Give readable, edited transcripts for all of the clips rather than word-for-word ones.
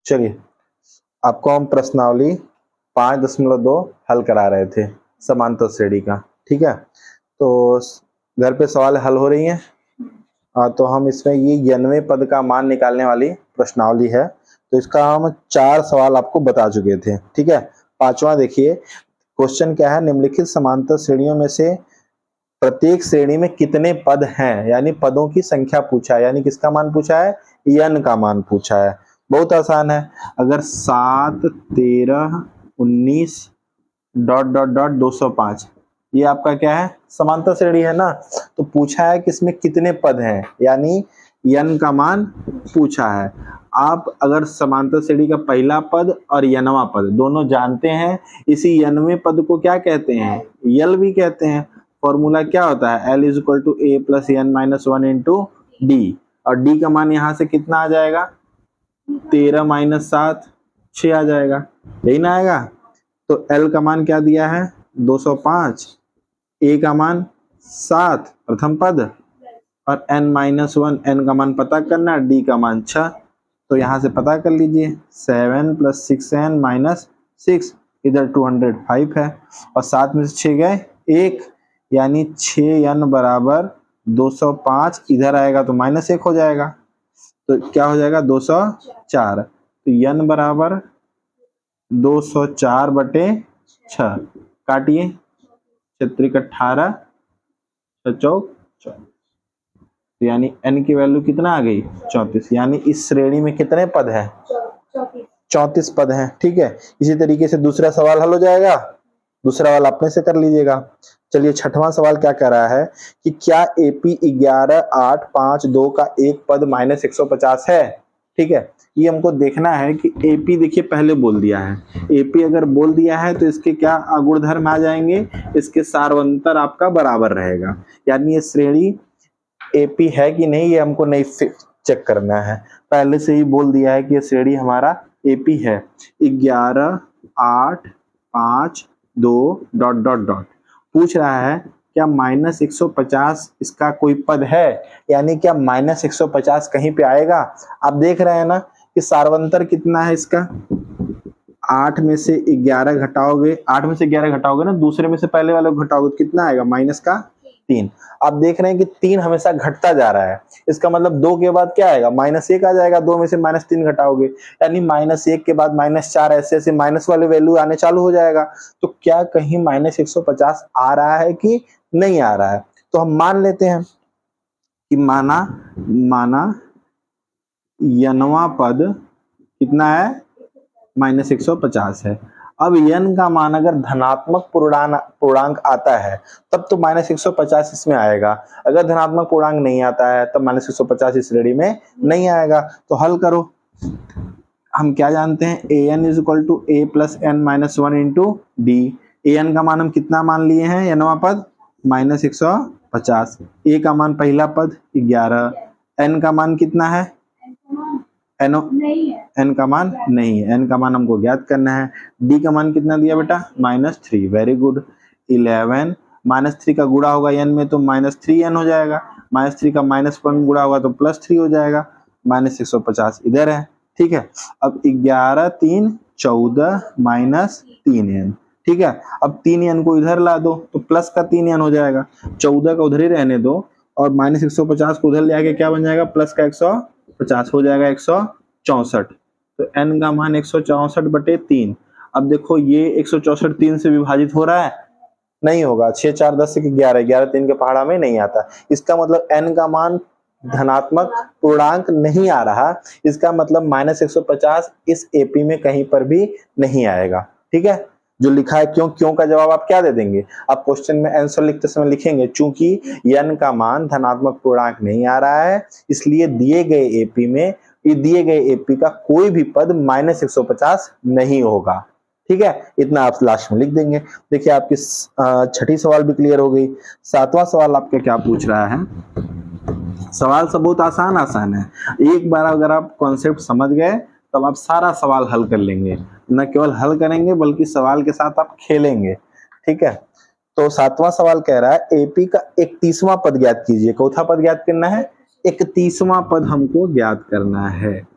चलिए, आपको हम प्रश्नावली 5.2 हल करा रहे थे समांतर श्रेणी का। ठीक है, तो घर पे सवाल हल हो रही है। तो हम इसमें ये 91वें पद का मान निकालने वाली प्रश्नावली है। तो इसका हम 4 सवाल आपको बता चुके थे। ठीक है, 5वां देखिए, क्वेश्चन क्या है, निम्नलिखित समांतर श्रेणियों में से प्रत्येक श्रेणी में कितने पद हैं, यानी पदों की संख्या पूछा है, यानी किसका मान पूछा है, n का मान पूछा है। बहुत आसान है, अगर 7, 13, 19 ... 205 ये आपका क्या है, समांतर श्रेणी है ना। तो पूछा है कि इसमें कितने पद हैं, यानी n का मान पूछा है। आप अगर समांतर श्रेणी का पहला पद और nवां पद दोनों जानते हैं, इसी nवें पद को क्या कहते हैं, यल भी कहते हैं। फॉर्मूला क्या होता है, L = a + n - 1 × d, और d का मान यहां से कितना आ जाएगा, 13 - 7 6 आ जाएगा, यही ना आएगा। तो L का मान क्या दिया है, 205, a का मान 7 प्रथम पद, और n-1 n का मान पता करना, d का मान 6। तो यहां से पता कर लीजिए, 7 + 6n - 6, इधर 205 है, और 7 में से 6 गए 1, यानी 6n = 205, इधर आएगा तो -1 हो जाएगा, तो क्या हो जाएगा, 204। तो n = 204/6, काटिए, 6 × 18, 6 × 4, तो यानी n की वैल्यू कितना आ गई, 34। यानी इस श्रेणी में कितने पद हैं, 34 पद हैं। ठीक है, इसी तरीके से दूसरा सवाल हल हो जाएगा, दूसरा वाला अपने से कर लीजिएगा। चलिए, 6वां सवाल क्या कह रहा है कि क्या AP 11,852 का एक पद -150 है। ठीक है, ये हमको देखना है कि AP देखिए पहले बोल दिया है, AP अगर बोल दिया है तो इसके क्या गुणधर्म आ जाएंगे, इसके सार्वंतर आपका बराबर रहेगा, यानी ये श्रेणी AP है कि नहीं, ये हमको नहीं चेक करना है, पहले से ही बोल दिया है कि ये श्रेणी हमारा AP है। 11,852 ... पूछ रहा है क्या -150 इसका कोई पद है, यानी क्या -150 कहीं पे आएगा। आप देख रहे हैं ना कि सार्वंतर कितना है इसका, 8 में से 11 घटाओगे, 8 में से 11 घटाओगे ना, दूसरे में से पहले वाले को घटाओगे तो कितना आएगा, -3। आप देख रहे हैं कि 3 हमेशा घटता जा रहा है, इसका मतलब 2 के बाद क्या आएगा, -1 आ जाएगा, 2 में से -3 घटाओगे, यानी -1 के बाद -4, ऐसे ऐसे माइनस वाले वैल्यू आने चालू हो जाएगा। तो क्या कहीं -150 आ रहा है कि नहीं आ रहा है, तो हम मान लेते हैं कि माना nवां पद कितना है, -150 है। अब n का मान अगर धनात्मक पूर्णांक आता है तब तो -150 इसमें आएगा, अगर धनात्मक पूर्णांक नहीं आता है तब -150 इस श्रेणी में नहीं आएगा। तो हल करो, हम क्या जानते हैं, an = a + n - 1 × d। an का मान हम कितना मान लिए हैं, nवां पद -150, a का मान पहला पद 11, n का मान कितना है, n का मान नहीं है, n का मान हमको ज्ञात करना है। d का मान कितना दिया बेटा, -3, वेरी गुड। 11 -3 का गुणा होगा n में तो -3n हो जाएगा, -3 का -1 गुणा होगा तो +3 हो जाएगा, -150 इधर है। ठीक है, अब 11 3 14 -3n। ठीक है, अब 3n को इधर ला दो तो प्लस का 3n हो जाएगा, 14 का उधर ही रहने दो, और -150 को उधर ले आके क्या बन जाएगा, प्लस का 150 हो जाएगा, 164। तो n का मान 164/3। अब देखो ये 164 3 से विभाजित हो रहा है, नहीं होगा, 6 4 10 से 11, 11 3 के पहाड़ा में नहीं आता, इसका मतलब n का मान धनात्मक पूर्णांक नहीं आ रहा, इसका मतलब -150 इस AP में कहीं पर भी नहीं आएगा। ठीक है, जो लिखा है क्यों का जवाब आप क्या दे देंगे, आप क्वेश्चन में आंसर लिखते समय लिखेंगे चूंकि n का मान धनात्मक पूर्णांक नहीं आ रहा है, इसलिए दिए गए AP का कोई भी पद -150 नहीं होगा। ठीक है, इतना आप लास्ट में लिख देंगे। देखिए, आपकी 6ठी सवाल भी क्लियर हो गई। 7वां सवाल आपका क्या पूछ रहा है, सवाल सब बहुत आसान है, एक बार अगर आप कॉन्सेप्ट समझ गए तब आप सारा सवाल हल कर लेंगे, न केवल हल करेंगे बल्कि सवाल के साथ आप खेलेंगे। ठीक है, तो 7वां सवाल कह रहा है AP का 31वां पद ज्ञात कीजिए। चौथा पद ज्ञात करना है, 31वां पद हमको ज्ञात करना है।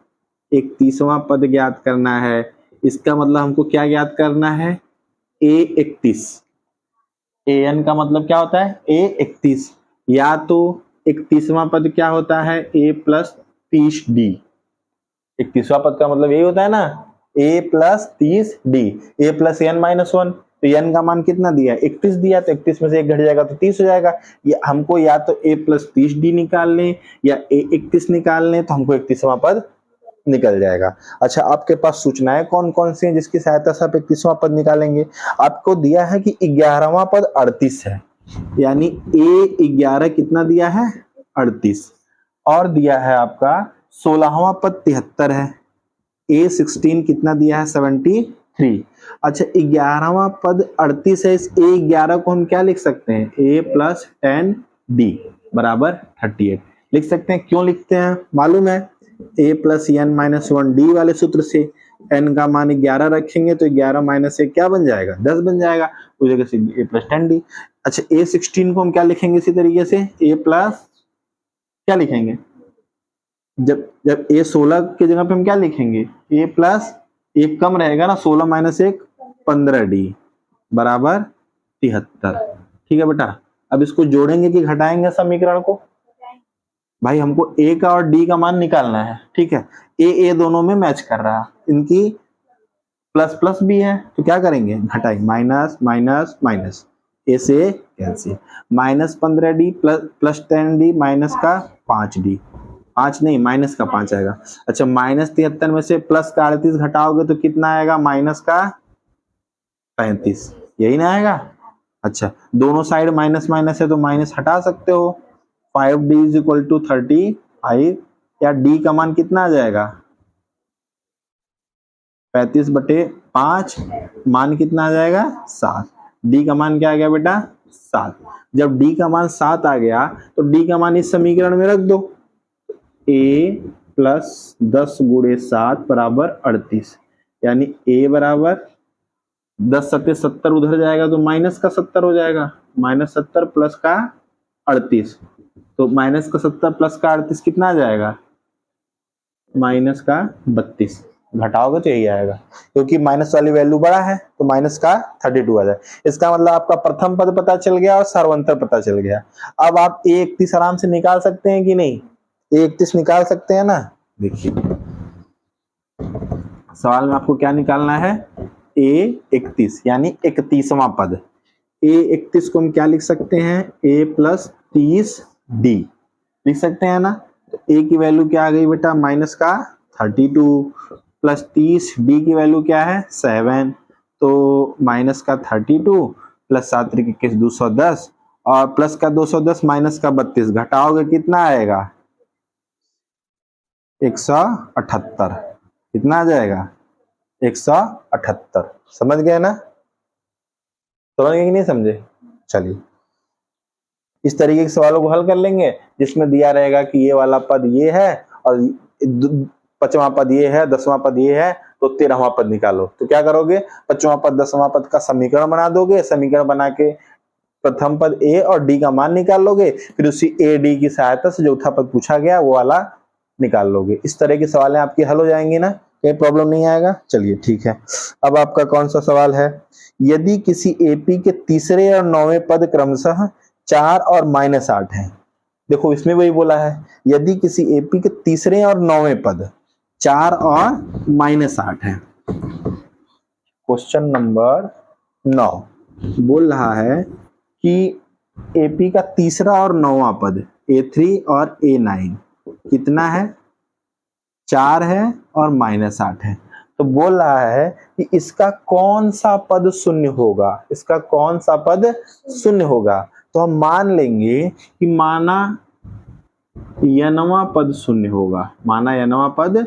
31वां पद ज्ञात करना है। इसका मतलब हमको क्या ज्ञात करना है, A31। an का मतलब क्या होता है, A31, या तो 31वां पद क्या होता है, A प्लस 30D। 31वां पद का मतलब यही होता है ना, A plus 30D, A plus n minus 1। तो n का मान कितना दिया, 31 दिया, तो 31 में से 1 घट जाएगा तो 30 हो जाएगा। ये हमको या तो A प्लस 30D निकाल लें या A31 निकाल लें, तो हमको 31वां पद निकल जाएगा। अच्छा, आपके पास सूचनाएं कौन कौन सी हैं जिसकी सहायता से आप 31वां पद निकालेंगे। आपको दिया है कि 11वां पद 38 है, यानी A11 कितना दिया है, 38, और दिया है आपका 16वां पद 73 है, A16 कितना दिया है, 73। अच्छा, 11वां पद 38 है, इस A11 को हम क्या लिख सकते हैं, A प्लस 10D बराबर 38 लिख सकते हैं। क्यों लिखते हैं मालूम है, A plus n minus 1D वाले सूत्र से n का मान 11 रखेंगे तो 11 माइनस 1 क्या बन जाएगा, 10 बन जाएगा, उस जगह से A प्लस 10D। अच्छा, A16 को हम क्या लिखेंगे इसी तरीके से, A प्लस क्या लिखेंगे, जब A16 की जगह पे हम क्या लिखेंगे, A प्लस, एक कम रहेगा ना, 16 माइनस 1 15D बराबर 73। ठीक है बेटा, अब इसको जोड़ेंगे कि घटाएंगे समीकरण को, भाई हमको A का और D का मान निकालना है। ठीक है, A दोनों में मैच कर रहा है, इनकी प्लस प्लस भी है, तो क्या करेंगे, घटाएं, माइनस माइनस माइनस, A से cancel, minus 15D plus 10D minus का 5D, 5 नहीं माइनस का 5 आएगा। अच्छा, माइनस 73 में से प्लस का 38 घटाओगे तो कितना आएगा, माइनस का 35, यही ना आएगा। अच्छा, दोनों साइड माइनस माइनस है तो माइनस हटा सकते हो, 5D इज इक्वल टू 35, या D का मान कितना आ जाएगा, 35/5, मान कितना आ जाएगा, 7। D का मान क्या आ गया बेटा, 7। जब D का मान 7 आ गया तो D का मान इस समीकरण में रख दो, A प्लस 10 गुणे 7 बराबर 38, यानी A बराबर 10 सत्ते 70, उधर जाएगा तो माइनस का 70 हो जाएगा, माइनस 70 प्लस का 38, तो माइनस का 70 प्लस का 38 कितना आ जाएगा, माइनस का 32, घटाओगे तो यही आएगा, क्योंकि माइनस वाली वैल्यू बड़ा है तो माइनस का 32 आ जाए। इसका मतलब आपका प्रथम पद पता चल गया और सर्वांतर पता चल गया। अब आप A31 आराम से निकाल सकते हैं कि नहीं, A31 निकाल सकते हैं ना। देखिए सवाल में आपको क्या निकालना है, A31 यानी 31वां पद। A31 को हम क्या लिख सकते हैं, A प्लस 30D लिख सकते हैं ना। तो A की वैल्यू क्या आ गई बेटा, माइनस का 32, प्लस 30D की वैल्यू क्या है, 7, तो माइनस का 32 प्लस 7 21 210, और प्लस का 210 माइनस का 32, घटाओगे कितना आएगा, 178, कितना आ जाएगा, 178। समझ गए ना, समझ गए कि नहीं समझे। चलिए इस तरीके के सवालों को हल कर लेंगे जिसमें दिया रहेगा कि ये वाला पद ये है और 5वां पद ये है, 10वां पद ये है, तो 13वां पद निकालो। तो क्या करोगे, 5वां पद 10वां पद का समीकरण बना दोगे, समीकरण बना के प्रथम पद A और D का मान निकाल लोगे, फिर उसी A D की सहायता से चौथा पद पूछा गया वो वाला निकाल लोगे। इस तरह के सवाल आपके हल हो जाएंगे ना, कोई प्रॉब्लम नहीं आएगा। चलिए ठीक है, अब आपका कौन सा सवाल है, यदि किसी AP के तीसरे और 9वें पद क्रमशः 4 और -8 है। देखो इसमें वही बोला है, यदि किसी AP के तीसरे और 9वें पद 4 और -8 है। क्वेश्चन नंबर 9 बोल रहा है कि AP का तीसरा और 9वां पद A3 और A9 कितना है, 4 है और -8 है। तो बोल रहा है कि इसका कौन सा पद शून्य होगा, इसका कौन सा पद शून्य होगा। तो हम मान लेंगे कि माना n वां पद शून्य होगा, माना n वां पद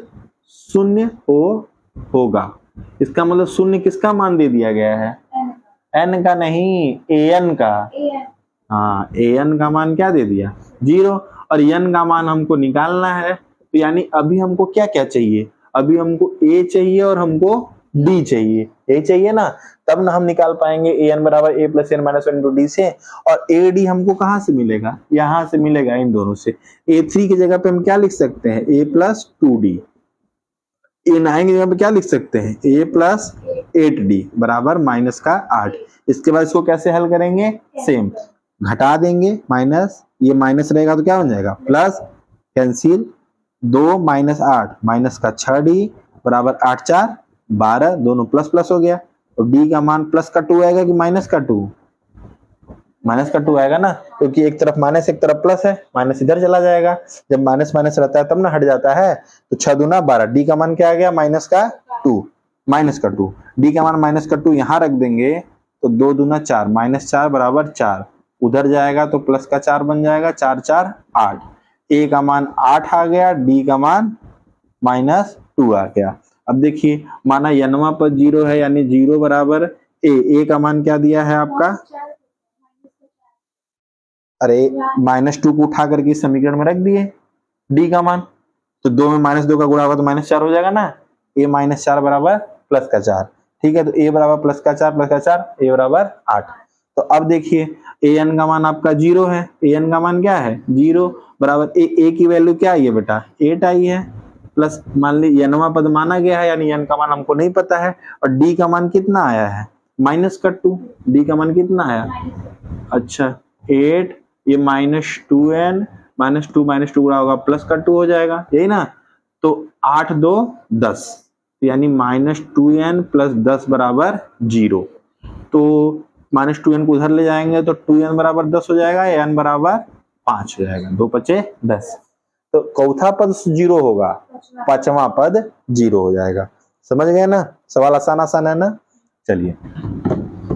शून्य होगा। इसका मतलब शून्य किसका मान दे दिया गया है, n का नहीं, an का। हाँ, an का मान क्या दे दिया, 0, और n का मान हमको निकालना है। तो यानी अभी हमको क्या क्या चाहिए, अभी हमको A चाहिए और हमको D चाहिए, A चाहिए ना, तब ना हम निकाल पाएंगे an बराबर A plus n minus 1 D से। और AD हमको कहाँ से मिलेगा, यहाँ से मिलेगा, इन दोनों से। A3 की जगह पे हम क्या लिख सकते हैं, A प्लस 2D, ए 9 की जगह पे क्या लिख सकते हैं, ए प्लस 8d बराबर माइनस का 8। इसके बाद इसको कैसे हल करेंगे, सेम घटा देंगे, माइनस ये माइनस रहेगा तो क्या बन जाएगा प्लस, कैंसिल 2 माइनस 8 माइनस का 6d बराबर 8 4 12, दोनों प्लस प्लस हो गया। तो d का मान प्लस का 2 आएगा कि माइनस का 2, माइनस का 2 आएगा ना, क्योंकि एक तरफ माइनस एक तरफ प्लस है, माइनस इधर चला जाएगा, जब माइनस माइनस रहता है तब ना हट जाता है। तो 6 दूना 12, डी का मान क्या आ गया माइनस का 2, माइनस का 2, डी का मान माइनस का 2 यहाँ रख देंगे तो 2 दूना 4 माइनस 4 बराबर 4, उधर जाएगा तो प्लस का 4 बन जाएगा, 4 4 8, ए का मान 8 आ गया, डी का मान माइनस 2 आ गया। अब देखिए माना यनवा पद 0 है, यानी 0 बराबर ए का मान क्या दिया है आपका, अरे -2 को उठा करके इस समीकरण में रख दिए, डी का मान तो 2 में -2 का गुणा होगा तो -4 हो जाएगा ना, ए -4 बराबर प्लस का 4, ठीक है। तो ए बराबर प्लस का 4 ए बराबर 8। तो अब देखिए ए एन का मान आपका 0 है, ए एन का मान क्या है 0 बराबर ए की वैल्यू क्या आई है बेटा 8 आई है, प्लस मान ली यनवा पद माना गया है, यानी एन का मान हमको नहीं पता है, और डी का मान कितना आया है माइनस का 2, डी का मान कितना आया, अच्छा 8, ये -2n -2 गुणा होगा प्लस का 2 हो जाएगा, यही ना। तो 8 2 10, यानी -2n प्लस 10 बराबर 0। तो -2n को उधर ले जाएंगे तो 2n बराबर 10 हो जाएगा, n बराबर 5 हो जाएगा, 2 5 10। तो चौथा पद 0 होगा, पांचवा पद 0 हो जाएगा। समझ गए ना, सवाल आसान आसान है ना। चलिए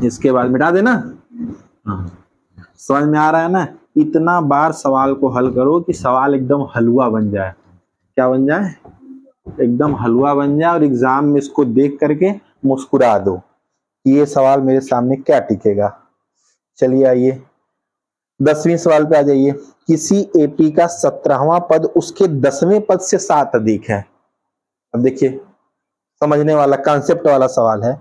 इसके बाद मिटा देना, हाँ समझ में आ रहा है ना। इतना बार सवाल को हल करो कि सवाल एकदम हलवा बन जाए, क्या बन जाए, एकदम हलवा बन जाए, और एग्जाम में इसको देख करके मुस्कुरा दो कि ये सवाल मेरे सामने क्या टिकेगा। चलिए आइए 10वें सवाल पे आ जाइए। किसी एपी का 17वां पद उसके 10वें पद से 7 अधिक है। अब देखिए समझने वाला कॉन्सेप्ट वाला सवाल है,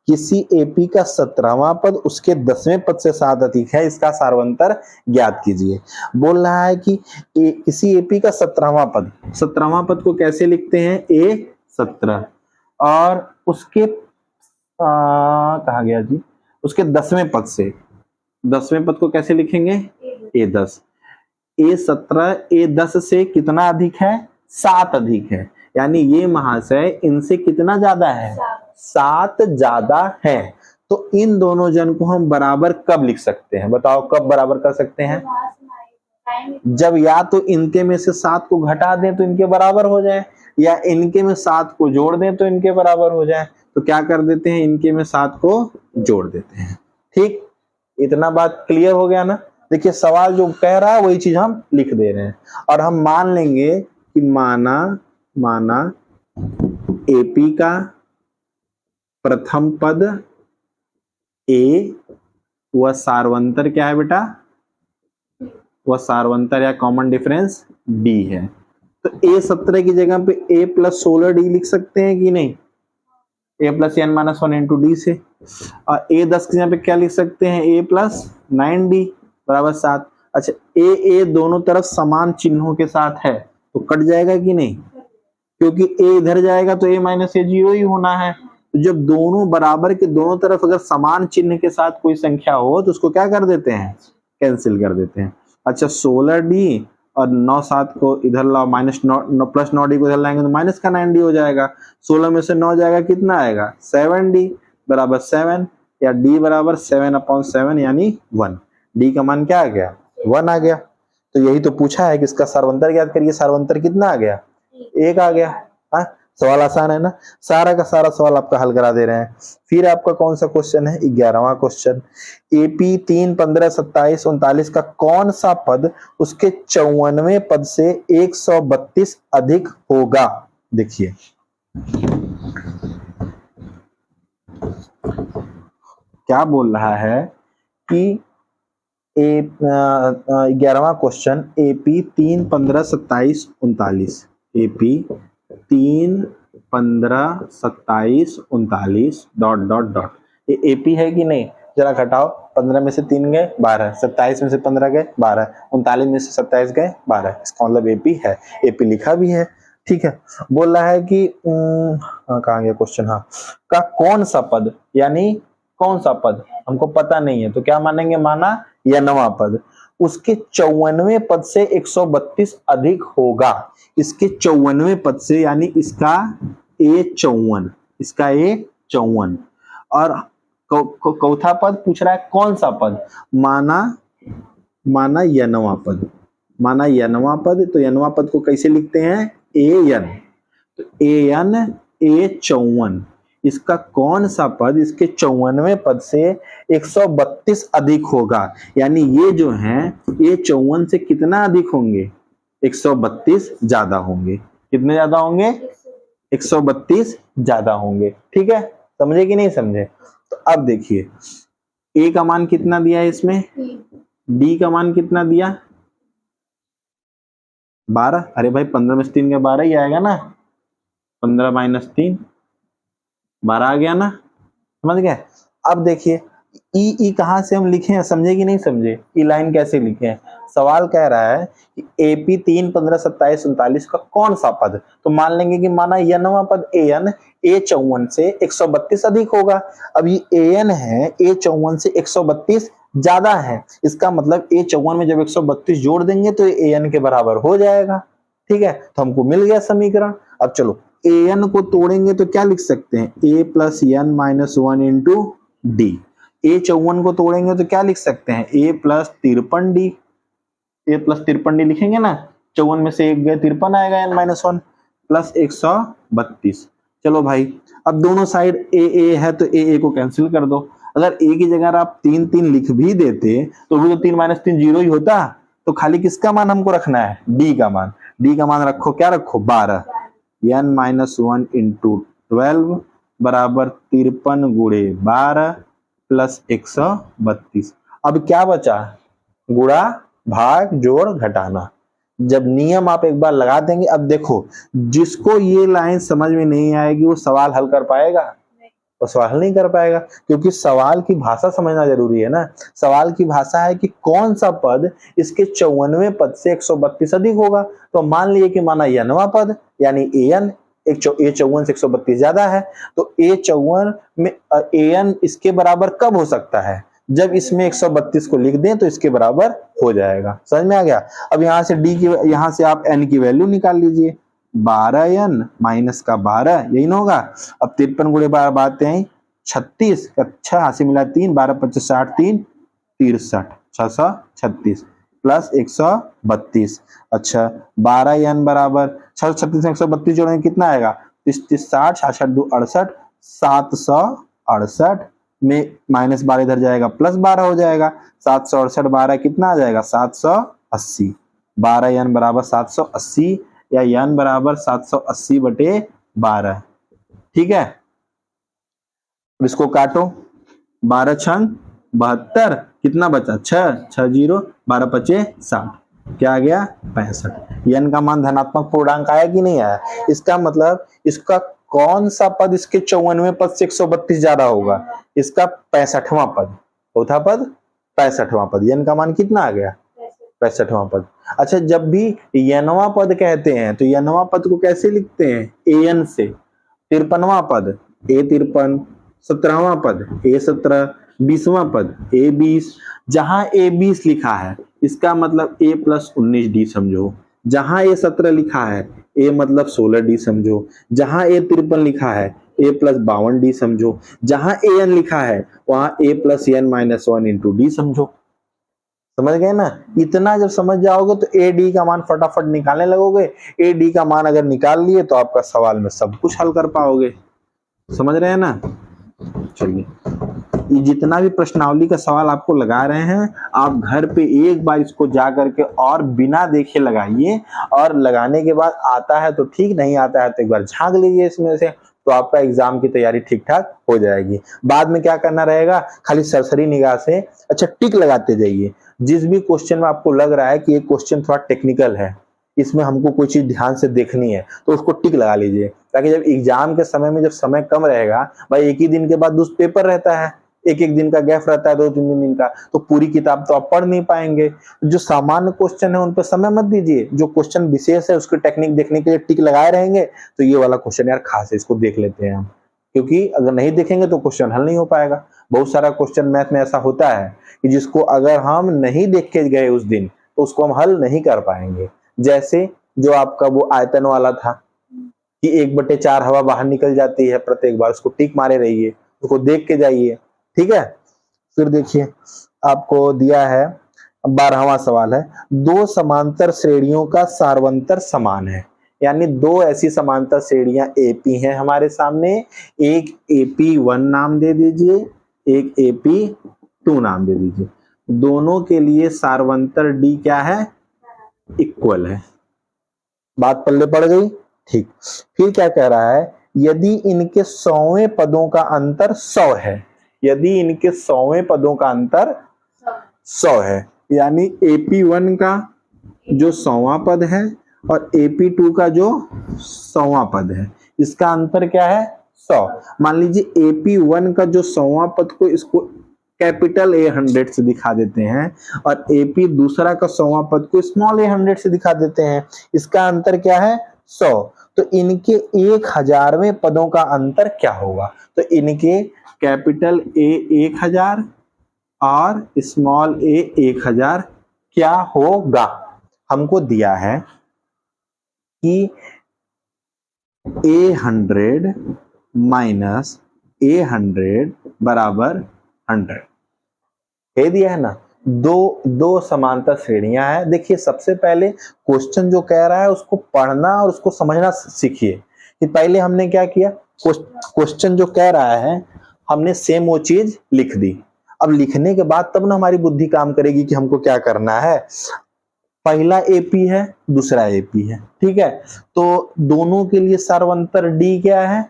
किसी एपी का 17वां पद उसके 10वें पद से 7 अधिक है, इसका सारवंतर ज्ञात कीजिए। बोल रहा है कि किसी एपी का 17वां पद, 17वां पद को कैसे लिखते हैं, ए 17, और उसके कहा गया जी, उसके 10वें पद से, 10वें पद को कैसे लिखेंगे, ए 10, ए 17 ए 10 से कितना अधिक है, 7 अधिक है, यानी ये महाशय इनसे कितना ज्यादा है, 7 ज्यादा है। तो इन दोनों जन को हम बराबर कब लिख सकते हैं, बताओ कब बराबर कर सकते हैं, जब या तो इनके में से 7 को घटा दें तो इनके बराबर हो जाए, या इनके में 7 को जोड़ दें तो इनके बराबर हो जाए। तो क्या कर देते हैं, इनके में 7 को जोड़ देते हैं। ठीक, इतना बात क्लियर हो गया ना। देखिए सवाल जो कह रहा है वही चीज हम लिख दे रहे हैं, और हम मान लेंगे कि माना एपी का प्रथम पद ए, वह सारवंतर क्या है बेटा, वह सारवंतर या कॉमन डिफरेंस डी है। तो ए 17 की जगह पे ए प्लस 16d लिख सकते हैं कि नहीं, A plus n minus 1 into D से, और ए 10 की जगह पे क्या लिख सकते हैं, ए प्लस 9d बराबर 7। अच्छा ए दोनों तरफ समान चिन्हों के साथ है तो कट जाएगा कि नहीं, क्योंकि ए इधर जाएगा तो ए माइनस ए 0 ही होना है। तो जब दोनों बराबर के दोनों तरफ अगर समान चिन्ह के साथ कोई संख्या हो तो उसको क्या कर देते हैं, कैंसिल कर देते हैं। अच्छा 16d और 9 7 को इधर लाओ, -9 प्लस 9d को इधर लाएंगे तो माइनस का 9d हो जाएगा, 16 में से 9 जाएगा कितना आएगा 7d बराबर 7, या d बराबर 7/7 यानी 1, d का मान क्या आ गया 1 आ गया। तो यही तो पूछा है कि इसका सारवंतर ज्ञात करिए, सारवंतर कितना आ गया 1 आ गया। हाँ सवाल आसान है ना, सारा का सारा सवाल आपका हल करा दे रहे हैं। फिर आपका कौन सा क्वेश्चन है, 11वां क्वेश्चन, एपी 3 15 27 39 का कौन सा पद उसके 54वें पद से 132 अधिक होगा। देखिए क्या बोल रहा है कि 11वां क्वेश्चन एपी 3 15 27 39, एपी 3 15 27 39 ... ये एपी है कि नहीं, जरा घटाओ, 15 में से 3 गए 12, 27 में से 15 गए 12, 39 में से 27 गए 12, इसका मतलब एपी है, एपी लिखा भी है। ठीक है, बोल रहा है कि कहाँ गया क्वेश्चन, हाँ, का कौन सा पद, यानी कौन सा पद हमको पता नहीं है तो क्या मानेंगे, माना यनवा पद, उसके 54वें पद से 132 अधिक होगा। इसके 54वें पद से, यानी इसका A54, इसका A54, और चौथा पद पूछ रहा है कौन सा पद, माना यनवा पद, माना यनवा पद। तो यनवा पद को कैसे लिखते हैं, AN, तो AN A54, इसका कौन सा पद इसके 54वें पद से 132 अधिक होगा, यानी ये जो है ये 54 से कितना अधिक होंगे, 132 ज्यादा होंगे। कितने ज्यादा होंगे, 132 ज्यादा होंगे। ठीक है, समझे कि नहीं समझे। तो अब देखिए A का मान कितना दिया है इसमें, D का मान कितना दिया, 12। अरे भाई 15 में 3 के 12 ही आएगा ना, 15 माइनस 3 12 आ गया ना, समझ गए। अब देखिए ई कहां से हम लिखे हैं, समझे कि नहीं समझे, ई लाइन कैसे लिखे हैं। सवाल कह रहा है कि AP 3, 15, 27, 39 का कौन सा पद, तो मान लेंगे कि माना यनवा पद AN A54 से 132 अधिक होगा। अब ये AN है, A54 से 132 ज्यादा है, इसका मतलब A54 में जब 132 जोड़ देंगे तो AN के बराबर हो जाएगा। ठीक है, तो हमको मिल गया समीकरण। अब चलो AN को तोड़ेंगे तो क्या लिख सकते हैं, A plus N minus 1 into D। A54 को तोड़ेंगे तो क्या लिख सकते हैं, A plus 53D, A plus 53D लिखेंगे ना, 54 में से 1 गए 53 आएगा, N माइनस 1 प्लस 132। चलो भाई, अब दोनों साइड A है तो A को कैंसिल कर दो। अगर A की जगह आप 3 3 लिख भी देते तो भी तो 3 माइनस 3 0 ही होता। तो खाली किसका मान हमको रखना है, D का मान। D का मान रखो, क्या रखो, 12, N माइनस 1 इंटू 12 बराबर 53 गुणे 12 प्लस 132। अब क्या बचा, गुणा भाग जोड़ घटाना। जब नियम आप एक बार लगा देंगे, अब देखो जिसको ये लाइन समझ में नहीं आएगी वो सवाल हल कर पाएगा, वो सवाल हल नहीं कर पाएगा, क्योंकि सवाल की भाषा समझना जरूरी है ना। सवाल की भाषा है कि कौन सा पद इसके 54वें पद से 132 अधिक होगा। तो मान लिए कि माना यनवा पद यानी AN A54 से 132 ज्यादा है, तो A54 में AN इसके बराबर कब हो सकता है, जब इसमें 132 को लिख दें तो इसके बराबर हो जाएगा। समझ में आ गया। अब यहाँ से D की, यहाँ से आप N की वैल्यू निकाल लीजिए, 12N माइनस का 12 यही ना होगा। अब 53 गुणे 12 बात है 36, अच्छा हासिल मिला 3, 12 25 60 3 63 636 प्लस 132। अच्छा 12N बराबर 636 में 132 जोड़ेंगे कितना आएगा, 30 30 60 66 2 68 768 में माइनस 12 इधर जाएगा प्लस 12 हो जाएगा, 768 12 कितना आ जाएगा 780। 12N बराबर 780 या N बराबर 780 बटे 12। ठीक है, अब इसको काटो, 12 छंग 72, कितना बचा 6 6 0 12 पचे 60, क्या आ गया 65। N का मान धनात्मक पूर्णांक आया कि नहीं आया। इसका मतलब इसका कौन सा पद इसके 54वें पद से 132 ज्यादा होगा, इसका 65वां पद, चौथा पद 65वां पद। N का मान कितना आ गया 65वां पद। अच्छा जब भी यनवा पद कहते हैं तो यनवा पद को कैसे लिखते हैं, AN से। 53वां पद A53, 17वां पद A17, 20वां पद A20। जहां A20 लिखा है इसका मतलब A प्लस 19D समझो, जहां A17 लिखा है A मतलब 16D समझो, जहां A53 लिखा है A प्लस 52D समझो, जहां AN लिखा है वहां A plus N minus 1 into D समझो। समझ गए ना। इतना जब समझ जाओगे तो AD का मान फटाफट निकालने लगोगे। AD का मान अगर निकाल लिए तो आपका सवाल में सब कुछ हल कर पाओगे। समझ रहे हैं ना। चलिए, ये जितना भी प्रश्नावली का सवाल आपको लगा रहे हैं आप घर पे एक बार इसको जा करके और बिना देखे लगाइए, और लगाने के बाद आता है तो ठीक, नहीं आता है तो एक बार झांक लीजिए इसमें से, तो आपका एग्जाम की तैयारी ठीक ठाक हो जाएगी। बाद में क्या करना रहेगा, खाली सरसरी निगाह से अच्छा टिक लगाते जाइए। जिस भी क्वेश्चन में आपको लग रहा है कि ये क्वेश्चन थोड़ा टेक्निकल है, इसमें हमको कोई चीज ध्यान से देखनी है, तो उसको टिक लगा लीजिए, ताकि जब एग्जाम के समय में जब समय कम रहेगा, भाई एक ही दिन के बाद दूसरा पेपर रहता है, एक एक दिन का गैप रहता है, 2-3 दिन का, तो पूरी किताब तो आप पढ़ नहीं पाएंगे। जो सामान्य क्वेश्चन है उन पर समय मत दीजिए, जो क्वेश्चन विशेष है उसकी टेक्निक देखने के लिए टिक लगाए रहेंगे, तो ये वाला क्वेश्चन यार खास है, इसको देख लेते हैं हम, क्योंकि अगर नहीं देखेंगे तो क्वेश्चन हल नहीं हो पाएगा। बहुत सारा क्वेश्चन मैथ में ऐसा होता है कि जिसको अगर हम नहीं देख के गए उस दिन तो उसको हम हल नहीं कर पाएंगे। जैसे जो आपका वो आयतन वाला था कि 1/4 हवा बाहर निकल जाती है प्रत्येक बार, उसको टिक मारे रहिए, उसको देख के जाइए, ठीक है। फिर देखिए आपको दिया है 12वां सवाल है, दो समांतर श्रेणियों का सार्वंतर समान है। यानी दो ऐसी समांतर श्रेणियां एपी हैं हमारे सामने, एक AP1 नाम दे दीजिए, एक AP2 नाम दे दीजिए। दोनों के लिए सार्वंतर डी क्या है, इक्वल है। बात पल्ले पड़ गई, ठीक। फिर क्या कह रहा है, यदि इनके 100वें पदों का अंतर 100 है, यदि इनके 100वें पदों का अंतर 100 है, यानी AP1 का जो 100वां पद है और AP2 का जो 100वां पद है, इसका अंतर क्या है, 100। मान लीजिए AP1 का जो 100वां पद को इसको कैपिटल A100 से दिखा देते हैं और AP दूसरा का 100वां पद को स्मॉल A100 से दिखा देते हैं, इसका अंतर क्या है, 100। तो इनके 1000वें पदों का अंतर क्या होगा, तो इनके कैपिटल A 1000 और स्मॉल a 1000 क्या होगा। हमको दिया है कि A100 माइनस A100 बराबर 100 कह दिया है ना। दो समांतर श्रेणियां हैं। देखिए सबसे पहले क्वेश्चन जो कह रहा है उसको पढ़ना और उसको समझना सीखिए कि पहले हमने क्या किया, क्वेश्चन जो कह रहा है हमने सेम वो चीज लिख दी। अब लिखने के बाद तब ना हमारी बुद्धि काम करेगी कि हमको क्या करना है। पहला एपी है, दूसरा एपी है, ठीक है। तो दोनों के लिए सार्वंतर डी क्या है,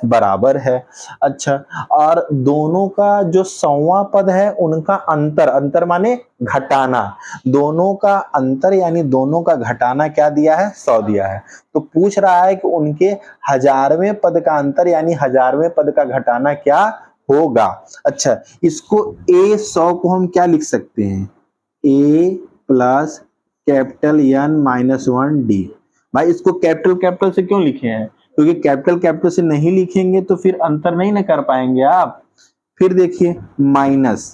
बराबर है। अच्छा, और दोनों का जो 100वां पद है उनका अंतर, अंतर माने घटाना, दोनों का अंतर यानी दोनों का घटाना क्या दिया है, 100 दिया है। तो पूछ रहा है कि उनके 1000वें पद का अंतर यानी 1000वें पद का घटाना क्या होगा। अच्छा, इसको A100 को हम क्या लिख सकते हैं, A plus capital N minus 1D। भाई इसको कैपिटल से क्यों लिखे हैं, क्योंकि कैपिटल से नहीं लिखेंगे तो फिर अंतर नहीं ना कर पाएंगे आप। फिर देखिए माइनस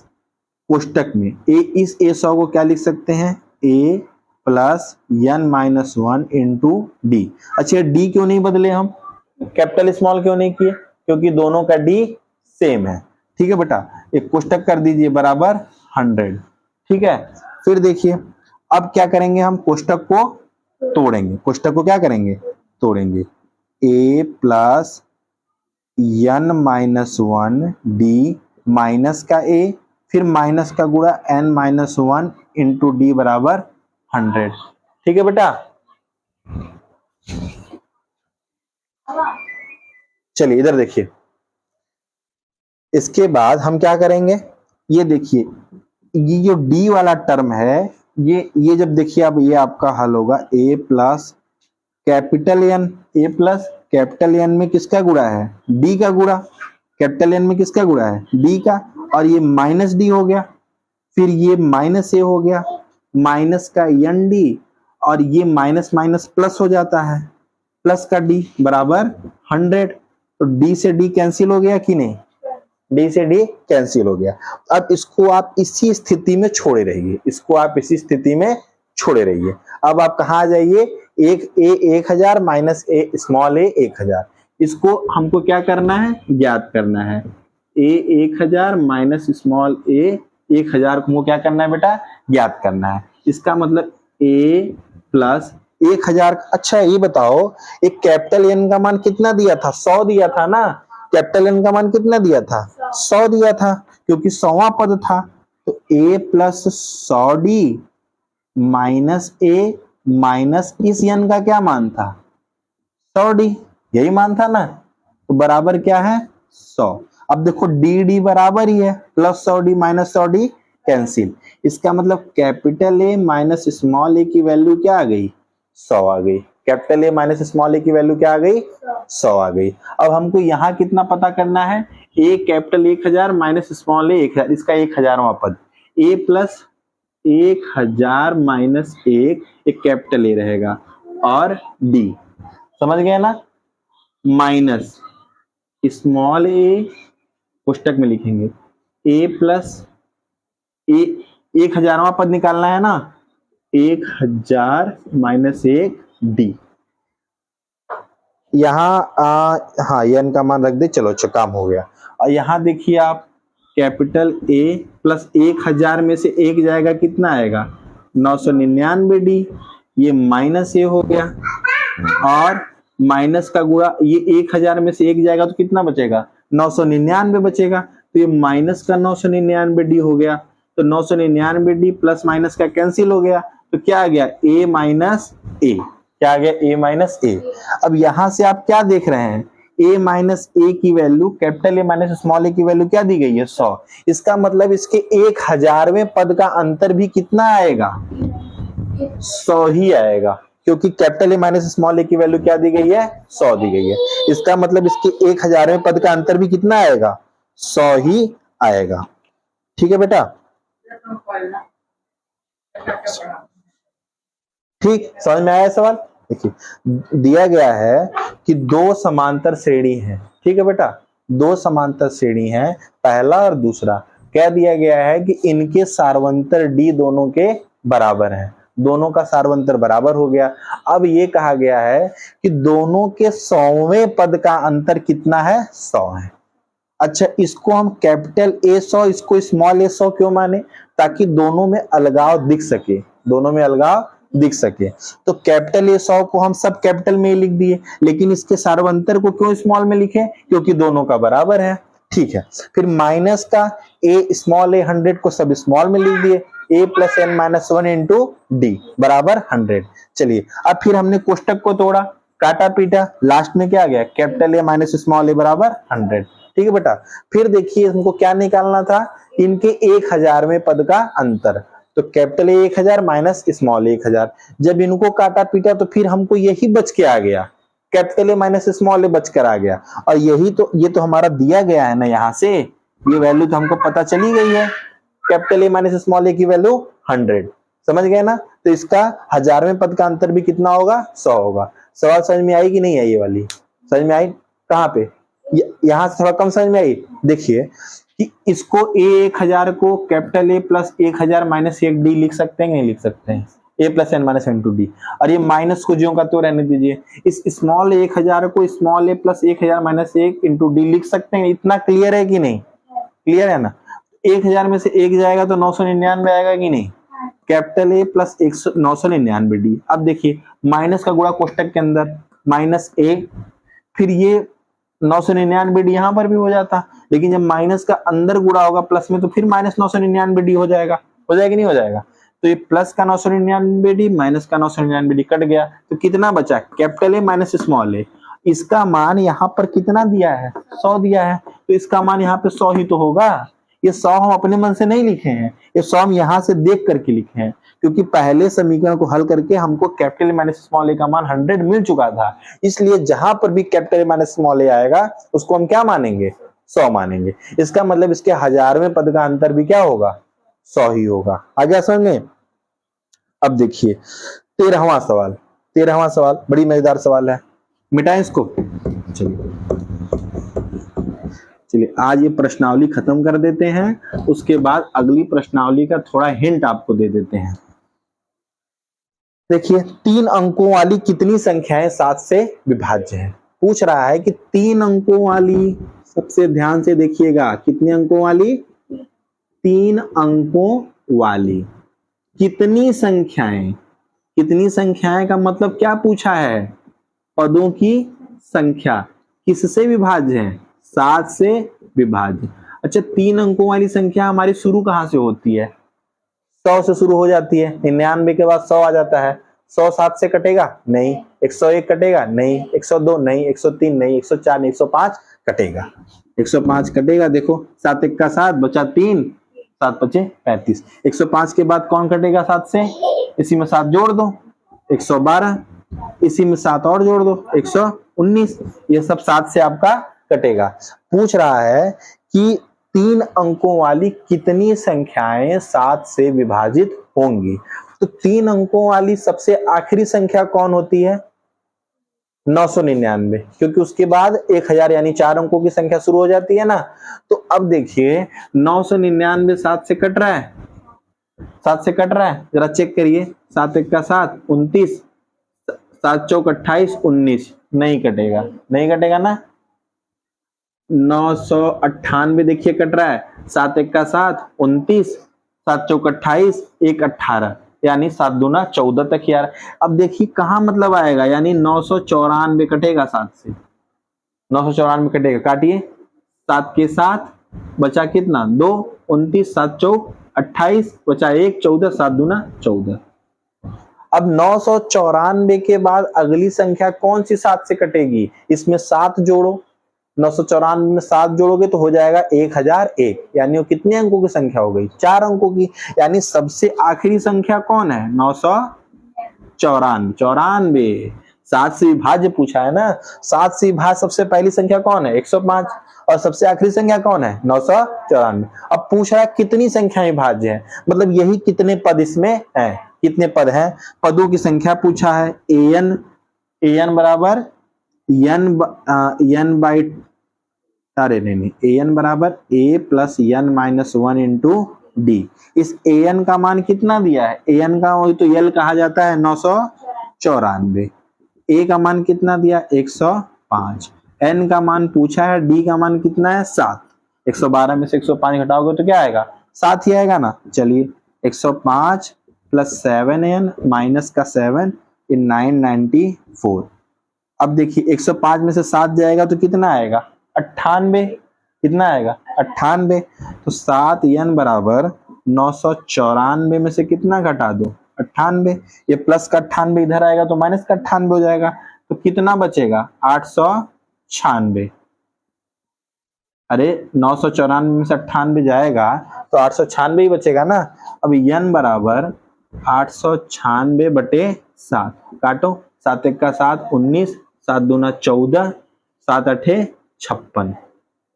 कोष्टक में इस A100 को क्या लिख सकते हैं, A plus N minus 1 into D। अच्छा, D क्यों नहीं बदले हम, कैपिटल स्मॉल क्यों नहीं किए, क्योंकि दोनों का D सेम है, ठीक है बेटा। एक कोष्टक कर दीजिए बराबर 100, ठीक है। फिर देखिए अब क्या करेंगे, हम कोष्टक को तोड़ेंगे, कोष्टक को क्या करेंगे, तोड़ेंगे। A plus N minus 1D minus का A, फिर माइनस का गुणा N माइनस 1 इंटू D बराबर 100, ठीक है बेटा। चलिए इधर देखिए, इसके बाद हम क्या करेंगे, ये देखिए ये जो D वाला टर्म है ये जब देखिए अब ये आपका हल होगा A plus capital N, A plus capital N में किसका गुणा है, D का गुणा, कैपिटल N में किसका गुणा है, D का, और ये माइनस D हो गया, फिर ये माइनस A हो गया, माइनस का ND, और ये माइनस माइनस प्लस हो जाता है, प्लस का D बराबर 100। तो D से D कैंसिल हो गया कि नहीं, D से D कैंसिल हो गया। अब इसको आप इसी स्थिति में छोड़े रहिए, इसको आप इसी स्थिति में छोड़े रहिए। अब आप कहाँ आ जाइए, एक A 1000 minus A small A 1000, इसको हमको क्या करना है, ज्ञात करना है। A 1000 माइनस स्मॉल A 1000 को क्या करना है बेटा, ज्ञात करना है। इसका मतलब A प्लस 1000। अच्छा ये बताओ, एक कैपिटल N का मान कितना दिया था, 100 दिया था ना, कैपिटल N का मान कितना दिया था, 100 दिया था, क्योंकि 100वां पद था। तो A plus 100D minus A minus इस N का क्या मान था, 100D, यही मान था ना, तो बराबर क्या है 100। अब देखो D बराबर ही है, plus 100D minus 100D cancel. इसका मतलब capital A minus small a की वैल्यू क्या आ गई, 100 आ गई। Capital A minus small a की वैल्यू क्या आ गई, 100 आ गई। अब हमको यहाँ कितना पता करना है, ए कैपिटल 1000 माइनस स्मॉल ए 1000, इसका 1000वां पद, ए प्लस 1000 माइनस 1 एक कैपिटल ए रहेगा, और डी, समझ गए ना, माइनस स्मॉल ए पुस्तक में लिखेंगे ए प्लस ए 1000वां पद निकालना है ना, 1000 माइनस 1 डी। यहाँ हाँ एन का मान रख दे, चलो अच्छा काम हो गया। और यहाँ देखिए आप कैपिटल ए प्लस 1000 में से एक जाएगा, कितना आएगा 999 डी, ये माइनस ए हो गया, और माइनस का गुणा, ये 1000 में से एक जाएगा तो कितना बचेगा 999 बचेगा, तो ये माइनस का 999 डी हो गया। तो 999 डी प्लस माइनस का कैंसिल हो गया, तो क्या आ गया a माइनस ए, क्या आ गया a माइनस ए। अब यहां से आप क्या देख रहे हैं, a माइनस ए की value, capital A minus small A की वैल्यू क्या दी गई है 100। इसका मतलब इसके 1000वें पद का अंतर भी कितना आएगा 100 ही आएगा, क्योंकि capital A minus small A की वैल्यू क्या दी गई है 100 दी गई है। इसका मतलब इसके 1000वें पद का अंतर भी कितना आएगा 100 ही आएगा। ठीक है बेटा, ठीक समझ में आया सवाल। देखिए दिया गया है कि दो समांतर श्रेणी है, ठीक है बेटा, दो समांतर श्रेणी है, पहला और दूसरा, कह दिया गया है कि इनके सार्वंतर डी दोनों के बराबर है, दोनों का सार्वंतर बराबर हो गया। अब ये कहा गया है कि दोनों के 100वें पद का अंतर कितना है 100 है। अच्छा, इसको हम कैपिटल ए 100, इसको स्मॉल ए 100 क्यों माने, ताकि दोनों में अलगाव दिख सके, दोनों में अलगाव दिख सके। तो कैपिटल ए 100 को हम सब कैपिटल में लिख दिए, लेकिन इसके सार्वंतर को क्यों स्मॉल में लिखे, क्योंकि दोनों का बराबर है। ठीक है, फिर माइनस का ए स्मॉल ए 100 को सब स्मॉल में लिख दिए, a plus N minus 1 into d बराबर 100। चलिए अब फिर हमने कोष्टक को तोड़ा, काटा पीटा, लास्ट में क्या आ गया कैपिटल ए माइनस स्मॉल ए बराबर 100। ठीक है बेटा, फिर देखिए इनको क्या निकालना था, इनके 1000वें पद का अंतर, तो कैपिटल ए 1000 माइनस स्मॉल ए 1000। जब इनको काटा पीटा तो फिर हमको यही बच के आ गया, कैपिटल ए माइनस स्मॉल ए बच कर आ गया, और यही तो, ये तो हमारा दिया गया है ना, यहाँ से ये वैल्यू तो हमको पता चली गई है, capital A minus small A की वैल्यू 100, समझ गए ना। तो इसका 1000वें पद का अंतर भी कितना होगा 100 होगा। सवाल समझ में आई कि नहीं आई, ये वाली समझ में आई, कहाँ पे, यहां से थोड़ा कम समझ में आई। देखिए कि इसको ए 1000 को capital A plus 1000 minus 1 D लिख सकते हैं, नहीं लिख सकते हैं, A plus N minus N two D, और ये माइनस को ज्यों का त्यों रहने दीजिए। इस स्मॉल 1000 को स्मॉल ए प्लस 1000 माइनस 1 इंटू डी लिख सकते हैं, इतना क्लियर है कि नहीं, क्लियर है ना। 1000 में से एक जाएगा तो 999 आएगा कि नहीं, कैपिटल ए प्लस 999 डी। अब देखिए माइनस का गुणा कोष्टक के अंदर माइनस ए, फिर ये 999 डी यहाँ पर भी हो जाता, लेकिन जब माइनस का अंदर गुणा होगा प्लस में तो फिर माइनस 999 डी हो जाएगा, हो जाएगा नहीं हो जाएगा। तो ये प्लस का 999 डी माइनस का 999 डी कट गया, तो कितना बचा कैपिटल ए माइनस स्मॉल ए, इसका मान यहाँ पर कितना दिया है 100 दिया है, तो इसका मान यहाँ पे 100 ही तो होगा। ये 100 हम अपने मन से नहीं लिखे हैं, ये 100 हम यहाँ से देख करके लिखे हैं, क्योंकि पहले समीकरण को हल करके हमको कैपिटल ए माइनस स्मॉल ए का मान 100 मिल चुका था। इसलिए जहां पर भी कैपिटल ए माइनस स्मॉल ए आएगा उसको हम क्या मानेंगे 100 मानेंगे। इसका मतलब इसके 1000वें पद का अंतर भी क्या होगा 100 ही होगा। आगे समझ में। अब देखिए 13वां सवाल, 13वां सवाल बड़ी मजेदार सवाल है, मिटाएं इसको। चलिए आज ये प्रश्नावली खत्म कर देते हैं, उसके बाद अगली प्रश्नावली का थोड़ा हिंट आपको दे देते हैं। देखिए 3 अंकों वाली कितनी संख्याएं 7 से विभाज्य है, पूछ रहा है कि 3 अंकों वाली, सबसे ध्यान से देखिएगा, कितने अंकों वाली 3 अंकों वाली कितनी संख्याएं, कितनी संख्याएं का मतलब क्या पूछा है, पदों की संख्या किससे विभाज्य है 7 से विभाज्य। अच्छा 3 अंकों वाली संख्या हमारी शुरू कहां से होती है 100 से शुरू हो जाती है, 99 के बाद 100 आ जाता है, 100 7 से कटेगा नहीं, 101 कटेगा नहीं, 102 नहीं, 103 नहीं, 104 नहीं, 105 कटेगा, 105 कटेगा। देखो 7 1 का 7 बचा 3, 7 बचे 35, 105 के बाद कौन कटेगा 7 से, इसी में 7 जोड़ दो 112, इसी में 7 और जोड़ दो 119, ये सब 7 से आपका कटेगा। पूछ रहा है कि 3 अंकों वाली कितनी संख्याएं 7 से विभाजित होंगी। तो 3 अंकों वाली सबसे आखिरी संख्या कौन होती है? 999, क्योंकि उसके बाद 1000 यानी 4 अंकों की संख्या शुरू हो जाती है ना। तो अब देखिए 999 7 से कट रहा है, 7 से कट रहा है, जरा चेक करिए। 7 1 का 7 29, 7 चौक 28 19, नहीं कटेगा, नहीं कटेगा ना। 998 देखिए कट रहा है, 7 1 का 7 29, 7 चौक 28 1 18, यानी 7 दूना 14 तक यार। अब देखिए कहां मतलब आएगा, यानी 994 कटेगा 7 से, 994 कटेगा, काटिए। 7 के 7 बचा कितना 2, 29, 7 चौक 28 बचा 1 14, 7 दूना 14। अब 994 के बाद अगली संख्या कौन सी 7 से कटेगी? इसमें 7 जोड़ो, 994 में 7 जोड़ोगे तो हो जाएगा 1001, यानी वो कितने अंकों की संख्या हो गई? 4 अंकों की। यानी सबसे आखिरी संख्या कौन है? 994। 7 से विभाज्य पूछा है ना, 7 से विभाज्य सबसे पहली संख्या कौन है? 105, और सबसे आखिरी संख्या कौन है? 994। अब पूछ रहा है कितनी संख्या विभाज्य है, मतलब यही कितने पद इसमें है, कितने पद हैं, पदों की संख्या पूछा है। an बराबर n बाई, अरे नहीं, an बराबर a plus n minus 1 into D. इस an का मान कितना दिया है? an का वही तो l कहा जाता है 994। a का मान कितना दिया? 105। n का मान पूछा है, d का मान कितना है? 7। 112 में से 105 घटाओगे तो क्या आएगा? 7 ही आएगा ना। चलिए 105 प्लस 7n माइनस का 7 इन 994। अब देखिए 105 में से 7 जाएगा तो कितना आएगा? 98। कितना आएगा? 98। तो 7n बराबर 994 में से कितना घटा दो? 98। ये प्लस का 98 इधर आएगा तो माइनस का 98 हो जाएगा, तो कितना बचेगा? 896। अरे 994 में से 98 जाएगा तो 896 ही बचेगा ना। अब n बराबर 896 बटे 7, काटो। 7 1 का 7 19, 7 दूना 14, 7 8 56,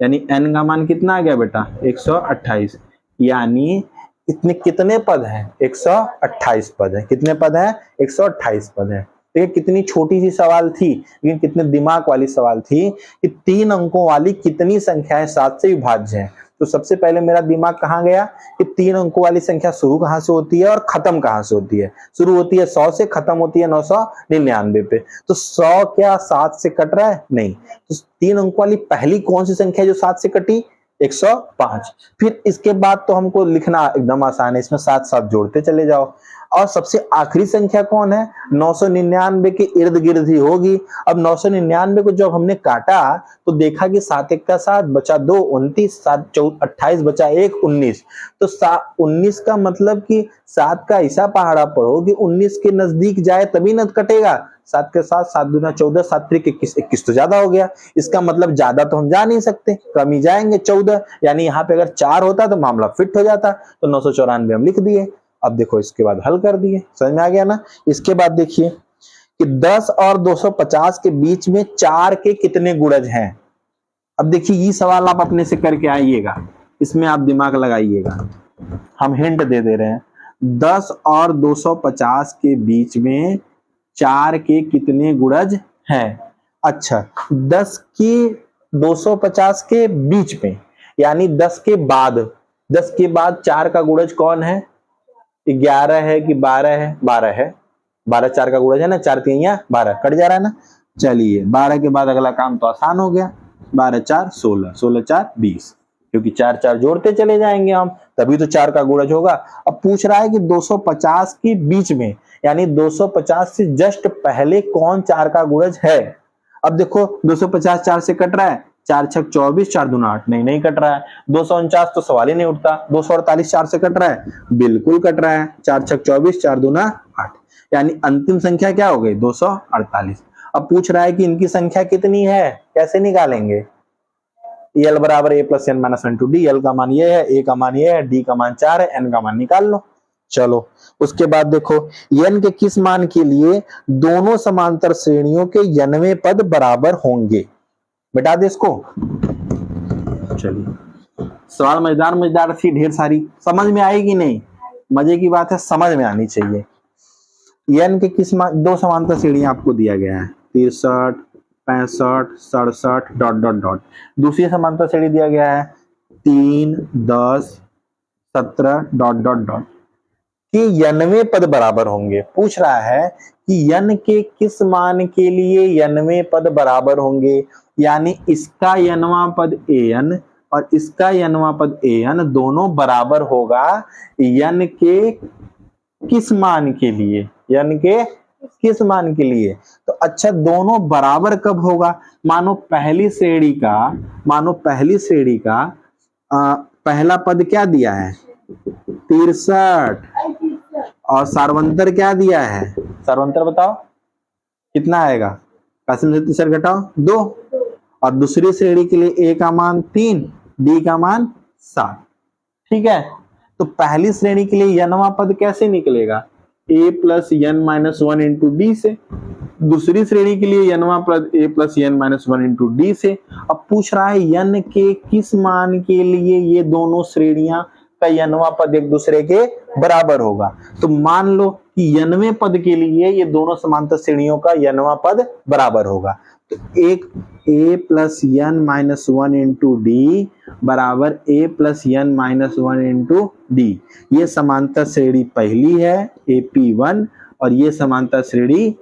यानी n का मान कितना आ गया बेटा? 128। यानी इतने कितने पद हैं? 128 पद है। कितने पद हैं? 128 पद है। देखिए कितनी छोटी सी सवाल थी, लेकिन कितने दिमाग वाली सवाल थी कि 3 अंकों वाली कितनी संख्याएं 7 से विभाज्य हैं। तो सबसे पहले मेरा दिमाग कहाँ गया कि 3 अंकों वाली संख्या शुरू कहाँ से होती है और खत्म कहाँ से होती है? शुरू होती है 100 से, खत्म होती है 999 पे। तो 100 क्या 7 से कट रहा है? नहीं। तो 3 अंकों वाली पहली कौन सी संख्या जो 7 से कटी? 105। फिर इसके बाद तो हमको लिखना एकदम आसान है, इसमें 7 7 जोड़ते चले जाओ। और सबसे आखिरी संख्या कौन है? 999 के इर्द गिर्द ही होगी। अब 999 को जब हमने काटा तो देखा कि 7 1 का 7 बचा 2 29, 7 4 28 बचा 1 19। तो 19 का मतलब कि 7 का ऐसा पहाड़ा पढ़ो कि 19 के नजदीक जाए तभी न कटेगा। 7 के 7 7 दूना 14, 7 3 21, 21 तो ज्यादा हो गया। इसका मतलब ज्यादा तो हम जा नहीं सकते, कम ही जाएंगे 14। यानी यहाँ पे अगर 4 होता तो मामला फिट हो जाता। तो 994 हम लिख दिए। अब देखो इसके बाद हल कर दिए, समझ में आ गया ना। इसके बाद देखिए कि 10 और 250 के बीच में 4 के कितने गुणज हैं। अब देखिए ये सवाल आप अपने से करके आइएगा, इसमें आप दिमाग लगाइएगा, हम हिंट दे दे रहे हैं। 10 और 250 के बीच में 4 के कितने गुणज हैं? अच्छा 10 की 250 के बीच में, यानी 10 के बाद 4 का गुणज कौन है? 11 है कि 12 है? 12 है। 12 4 का गुणज है ना, 4 3 12, कट जा रहा है ना। चलिए 12 के बाद अगला काम तो आसान हो गया। 12 4 16, 16 4 20, क्योंकि 4 4 जोड़ते चले जाएंगे हम, तभी तो 4 का गुणज होगा। अब पूछ रहा है कि 250 के बीच में, यानी 250 से जस्ट पहले कौन 4 का गुणज है। अब देखो 250 4 से कट रहा है, 4 6 24, 4 दूना 8, नहीं कट रहा है। 249 तो सवाल ही नहीं उठता। 248 4 से कट रहा है, बिल्कुल कट रहा है। 4 6 24, 4 दूना 8, यानी अंतिम संख्या क्या हो गई? 248। अब पूछ रहा है कि इनकी संख्या कितनी है, कैसे निकालेंगे? एल बराबर A plus N minus 1 two D. L का मान ये है, ए का मान ये है, डी का मान 4 है, एन का मान निकाल लो। चलो उसके बाद देखो n के किस मान के लिए दोनों समांतर श्रेणियों के 90 पद बराबर होंगे। मिटा दे इसको। चलिए सवाल मजेदार थी, ढेर सारी, समझ में आएगी नहीं, मजे की बात है, समझ में आनी चाहिए। n के किस दो समांतर श्रेणियां आपको दिया गया है, 63, 65, 67 डॉट डॉट डॉट। दूसरी समांतर श्रेणी दिया गया है 3, 10, 17 डॉट डॉट डॉट कि n वें पद बराबर होंगे। पूछ रहा है कि n के किस मान के लिए n वें पद बराबर होंगे, यानी इसका n वां पद an और इसका n वां पद an दोनों बराबर होगा n के किस मान के लिए, n के किस मान के लिए। तो अच्छा, दोनों बराबर कब होगा, मानो पहली श्रेणी का पहला पद क्या दिया है 63 और सार्वंतर क्या दिया है, सार्वंतर बताओ कितना आएगा, कासिम से 63 घटाओ 2, और दूसरी श्रेणी के लिए a का मान 3, d का मान 7। ठीक है, तो पहली श्रेणी के लिए n वां पद कैसे निकलेगा, a plus n minus 1 into D से, दूसरी श्रेणी के लिए n वां पद a plus n minus 1 into D से। अब पूछ रहा है n के किस मान के लिए ये दोनों श्रेणियां का n वां पद एक दूसरे के बराबर होगा। तो मान लो कि n वें पद के लिए ये दोनों समांतर श्रेणियों का n वां पद बराबर होगा। तो एक a plus n minus 1 into d बराबर a plus n minus 1 into D. ये समांतर श्रेणी पहली है AP1 और ये समांतर श्रेणी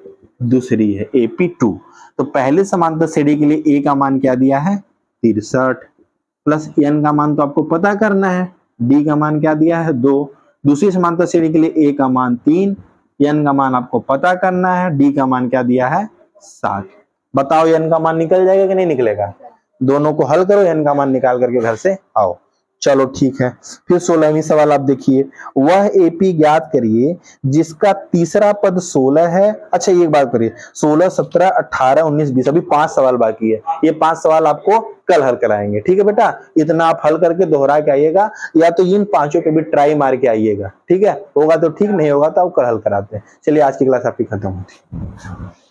दूसरी है AP2। तो पहले समांतर श्रेणी के लिए a का मान क्या दिया है 63 प्लस n का मान तो आपको पता करना है, d का मान क्या दिया है 2। दूसरी समांतर श्रेणी के लिए a का मान 3, n का मान आपको पता करना है, d का मान क्या दिया है 7। बताओ n का मान निकल जाएगा कि नहीं निकलेगा, दोनों को हल करो, n का मान निकाल करके घर से आओ। चलो ठीक है, फिर 16वीं सवाल आप देखिए, वह AP ज्ञात करिए जिसका तीसरा पद 16 है। अच्छा एक बात करिए, 16, 17, 18, 19, 20, अभी 5 सवाल बाकी है, ये 5 सवाल आपको कल हल कराएंगे। ठीक है बेटा, इतना आप हल करके दोहरा के आइएगा, या तो इन 5 पे भी ट्राई मार के आइएगा। ठीक है, होगा तो ठीक, नहीं होगा तो आप कल हल कराते हैं। चलिए आज की क्लास आपकी खत्म होती है।